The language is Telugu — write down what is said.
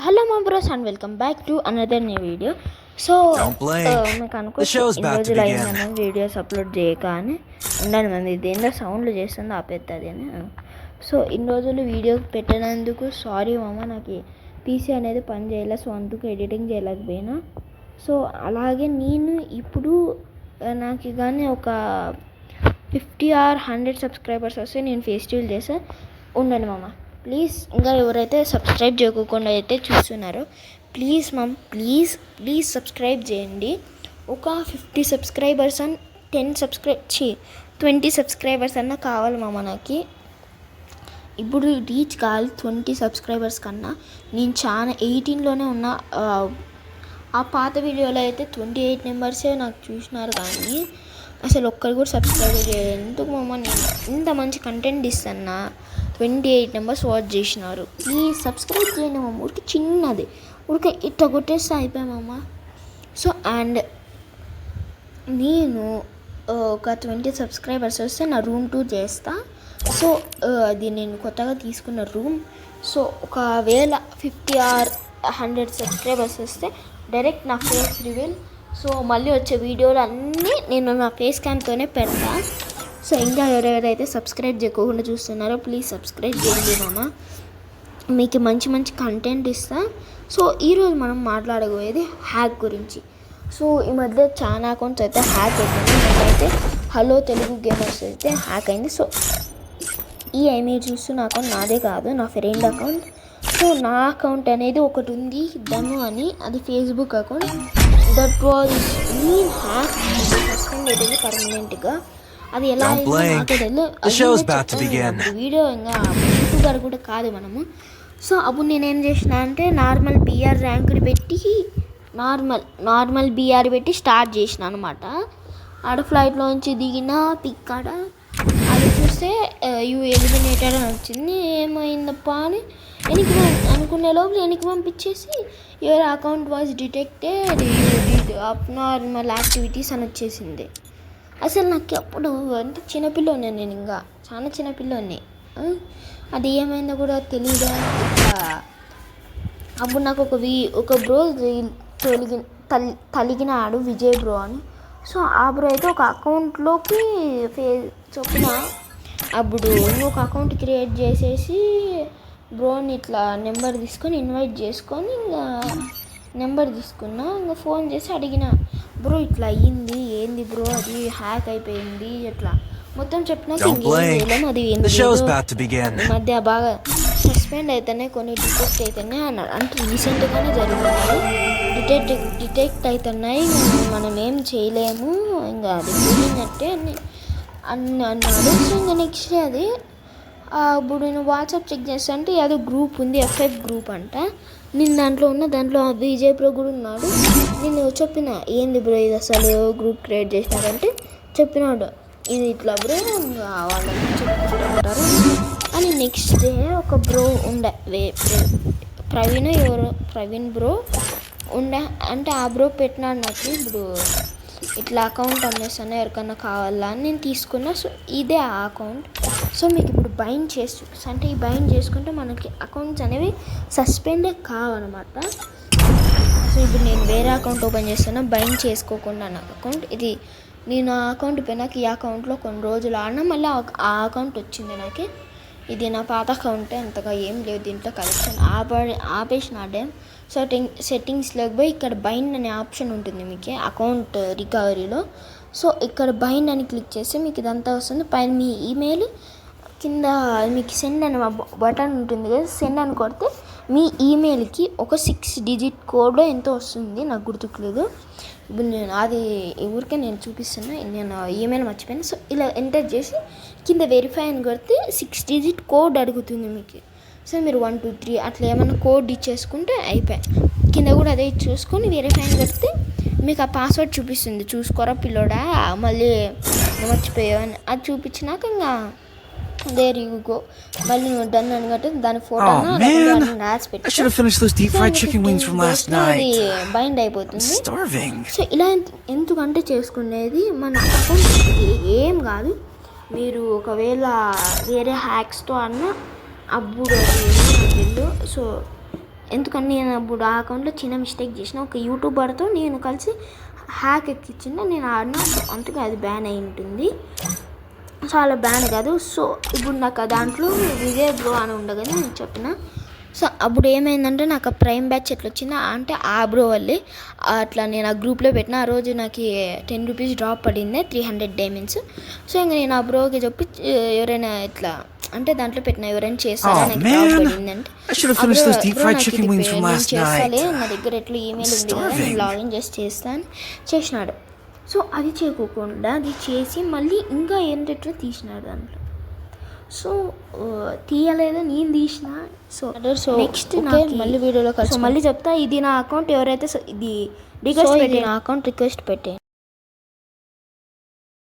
Hello, my bros, and welcome back to another new video. So, మీకు అనుకోవచ్చు ఇన్ని రోజులు అయిందన్న వీడియోస్ అప్లోడ్ చేయక అని ఉండాలి. మంది ఇదేందో సౌండ్లు చేస్తుంది ఆపేస్తుంది అని. సో ఇన్ని రోజులు వీడియో పెట్టినందుకు సారీ మామ, నాకు పీసీ అనేది పని చేయలేదు, సో అందుకు ఎడిటింగ్ చేయలేకపోయినా. సో అలాగే నేను ఇప్పుడు నాకు కానీ ఒక 50 or 100 సబ్స్క్రైబర్స్ వస్తే నేను ఫెస్టివల్ చేస్తే ఉండండి మామ. ప్లీజ్ ఇంకా ఎవరైతే సబ్స్క్రైబ్ చేయకుండా అయితే చూస్తున్నారో ప్లీజ్ మమ్ ప్లీజ్ సబ్స్క్రైబ్ చేయండి. ఒక 50 సబ్స్క్రైబర్స్ అండ్ 20 సబ్స్క్రైబర్స్ అన్న కావాలి మామ. నాకు ఇప్పుడు రీచ్ కావాలి 20 సబ్స్క్రైబర్స్ కన్నా. నేను చాలా 18లోనే ఉన్నా. ఆ పాత వీడియోలో అయితే 28 మెంబర్సే నాకు చూసినారు, కానీ అసలు ఒక్కరు కూడా సబ్స్క్రైబ్ చేయలేదు. ఎందుకు మామ, నేను ఇంత మంచి కంటెంట్ ఇస్తున్నా, 28 మెంబర్స్ వాచ్ చేసినారు. ప్లీజ్ సబ్స్క్రైబ్ చేయండి మామ. ఊరికి చిన్నది, ఊరికి ఇట్లా కొట్టేస్తే అయిపోయామమ్మ. సో అండ్ నేను ఒక 20 సబ్స్క్రైబర్స్ వస్తే నా రూమ్ టూర్ చేస్తా. సో అది నేను కొత్తగా తీసుకున్న రూమ్. సో ఒకవేళ 50 or 100 సబ్స్క్రైబర్స్ వస్తే డైరెక్ట్ నా ఫేస్ రివీల్. సో మళ్ళీ వచ్చే వీడియోలు అన్నీ నేను నా ఫేస్ క్యామ్తోనే పెడతా. సో ఇంకా ఎవరెవరైతే సబ్స్క్రైబ్ చేయకుండా చూస్తున్నారో ప్లీజ్ సబ్స్క్రైబ్ చేయండి మామ. మీకు మంచి మంచి కంటెంట్ ఇస్తా. సో ఈరోజు మనం మాట్లాడబోయేది హ్యాక్ గురించి. సో ఈ మధ్య చాలా అకౌంట్స్ అయితే హ్యాక్ అయిపోయింది. నాకైతే హలో తెలుగు గేమర్స్ అయితే హ్యాక్ అయింది. సో ఈ ఇమేజ్ చూస్తున్న అకౌంట్ నాదే కాదు, నా ఫ్రెండ్ అకౌంట్. సో నా అకౌంట్ అనేది ఒకటి ఉంది, ధను అని, అది Facebook account. That was mean hack, suspend అయ్యింది పర్మనెంట్గా. అది ఎలా అయిందో నాకే తెలియదు. వీడియో ఇంకా యూట్యూబర్ కూడా కాదు మనము. సో అప్పుడు నేనేం చేసిన అంటే నార్మల్ బీఆర్ ర్యాంకుని పెట్టి నార్మల్ బీఆర్ పెట్టి స్టార్ట్ చేసిన అనమాట. ఆడ ఫ్లైట్లోంచి దిగిన పిక్ ఆడ అది చూస్తే యూ ఎలిమినేటెడ్ అని వచ్చింది. ఏమైందప్ప అని వెనక్కి అనుకునే లోపల వెనక్కి పంపించేసి your account was detected abnormal activities అని వచ్చేసింది. అసలు నాకు అప్పుడు అంటే చిన్నపిల్లోనే, నేను ఇంకా చాలా చిన్నపిల్లోనే, అది ఏమైందో కూడా తెలియదు. అప్పుడు నాకు ఒక బ్రో తలిగినాడు, విజయ్ బ్రో అని. సో ఆ బ్రో అయితే ఒక అకౌంట్లోకి చొప్పున అప్పుడు ఇంకొక అకౌంట్ క్రియేట్ చేసేసి బ్రోని ఇట్లా నెంబర్ తీసుకొని ఇన్వైట్ చేసుకొని ఇంకా నెంబర్ తీసుకున్నా. ఇంకా ఫోన్ చేసి అడిగిన, బ్రో ఇట్లా అయ్యింది, ఏంది బ్రో అది హ్యాక్ అయిపోయింది ఇట్లా మొత్తం చెప్పినాక ఇంకేం అది ఈ మధ్య బాగా సస్పెండ్ అయితేనే కొన్ని డిటెక్ట్ అవుతున్నాయి అన్నాడు. అంటే రీసెంట్గానే జరిగినాయి, డిటెక్ట్ అవుతున్నాయి, మనం ఏం చేయలేము, ఇంకా అది పోయినట్టే అని అన్నాడు. సో ఇంకా నెక్స్ట్ అది అప్పుడు నేను వాట్సాప్ చెక్ చేస్తా అంటే ఏదో గ్రూప్ ఉంది, ఎఫ్ఐ గ్రూప్ అంట. నేను దాంట్లో విజయ్ బ్రో కూడా ఉన్నాడు. నేను చెప్పిన, ఏంది బ్రో ఇది అసలు గ్రూప్ క్రియేట్ చేసినారంటే చెప్పినాడు, ఇది ఇట్లా బ్రో వాళ్ళని చెప్పుకుంటారు అని. నెక్స్ట్ డే ఒక బ్రో ఉండే ప్రవీణ్ బ్రో ఉండే, అంటే ఆ బ్రో పెట్టినాడు నాకు, ఇప్పుడు ఇట్లా అకౌంట్ అమ్మేస్తాను ఎవరికన్నా కావాలా అని నేను తీసుకున్నా. సో ఇదే ఆ అకౌంట్. సో మీకు ఇప్పుడు బైండ్ చేసి చూపిస్తాను. అంటే ఈ బైండ్ చేసుకుంటే మనకి అకౌంట్స్ అనేవి సస్పెండ్ కావన్నమాట. సో ఇప్పుడు నేను వేరే అకౌంట్ ఓపెన్ చేస్తున్నా, బైండ్ చేసుకోకుండా నా అకౌంట్ ఇది. నేను ఆ అకౌంట్ పోయినాక ఈ అకౌంట్లో కొన్ని రోజులు ఆడినా మళ్ళీ ఆ అకౌంట్ వచ్చింది నాకు. ఇది నా పాత అకౌంటే, అంతగా ఏం లేదు దీంట్లో కలెక్షన్. ఆపేసిన ఆడే. సో సెట్టింగ్స్లోకి పోయి ఇక్కడ బైండ్ అనే ఆప్షన్ ఉంటుంది మీకు అకౌంట్ రికవరీలో. సో ఇక్కడ బైండ్ అని క్లిక్ చేస్తే మీకు ఇదంతా వస్తుంది. పైన మీ ఈమెయిల్, కింద మీకు సెండ్ అనే బటన్ ఉంటుంది కదా, సెండ్ అని కొడితే మీ ఈమెయిల్కి ఒక 6 digit కోడ్ ఎంతో వస్తుంది, నాకు గుర్తుకులేదు. ఇప్పుడు నేను అది ఊరికే నేను చూపిస్తున్నా, నేను ఈమెయిల్ మర్చిపోయాను. సో ఇలా ఎంటర్ చేసి కింద వెరిఫై అని కొడితే 6 digit కోడ్ అడుగుతుంది మీకు. సో మీరు 1 2 3 అట్లా ఏమైనా కోడ్ ఇచ్చేసుకుంటే అయిపోయాయి. కింద కూడా అదే చూసుకొని వెరిఫై అని కొడితే మీకు ఆ పాస్వర్డ్ చూపిస్తుంది. చూసుకోరా పిల్లోడా, మళ్ళీ మర్చిపోయావు అని అది చూపించినాక ఇంకా దేర్ యూ గో. మళ్ళీ నువ్వు డన్ అని కట్టి దాని ఫోటో రాసి పెట్టి బైండ్ అయిపోతుంది. సో ఇలా ఎందుకంటే చేసుకునేది మన అకౌంట్ ఏం కాదు. మీరు ఒకవేళ వేరే హ్యాక్స్తో అన్న అప్పుడు సో ఎందుకంటే నేను ఇప్పుడు ఆ అకౌంట్లో చిన్న మిస్టేక్ చేసిన. ఒక యూట్యూబర్తో నేను కలిసి హ్యాక్ ఎక్కించిన, నేను ఆడిన, అందుకే అది బ్యాన్ అయి ఉంటుంది. చాలా బ్యాన్ కాదు. సో ఇప్పుడు నాకు దాంట్లో విజయ్ బ్రో అని ఉండగానే నేను చెప్పిన. సో అప్పుడు ఏమైందంటే నాకు ఆ ప్రైమ్ బ్యాచ్ ఎట్లా వచ్చిందా అంటే ఆ బ్రో వల్లే అట్లా నేను ఆ గ్రూప్లో పెట్టిన. ఆ రోజు నాకు 10 రూపీస్ డ్రాప్ పడింది, 300 డైమండ్స్. సో ఇంకా నేను ఆ బ్రోకి చెప్పి ఎవరైనా ఇట్లా అంటే దాంట్లో పెట్టిన ఎవరైనా చేస్తారా నాకు డ్రాప్ పడిందంటే నేను చేస్తాలే, నా దగ్గర ఎట్లా ఈమెయిల్ ఉంది కదా, నేను లాగిన్ చేసి చేస్తాను చేసినాడు. సో అది చేయకోకుండా అది చేసి మళ్ళీ ఇంకా ఏంటంటే తీసినాడు దాంట్లో. సో తీయలేదు, నేను తీసిన. సో నెక్స్ట్ మళ్ళీ వీడియోలో కలిసి మళ్ళీ చెప్తా. ఇది నా అకౌంట్, ఎవరైతే ఇది రిక్వెస్ట్ పెట్టి నా అకౌంట్ రిక్వెస్ట్ పెట్టే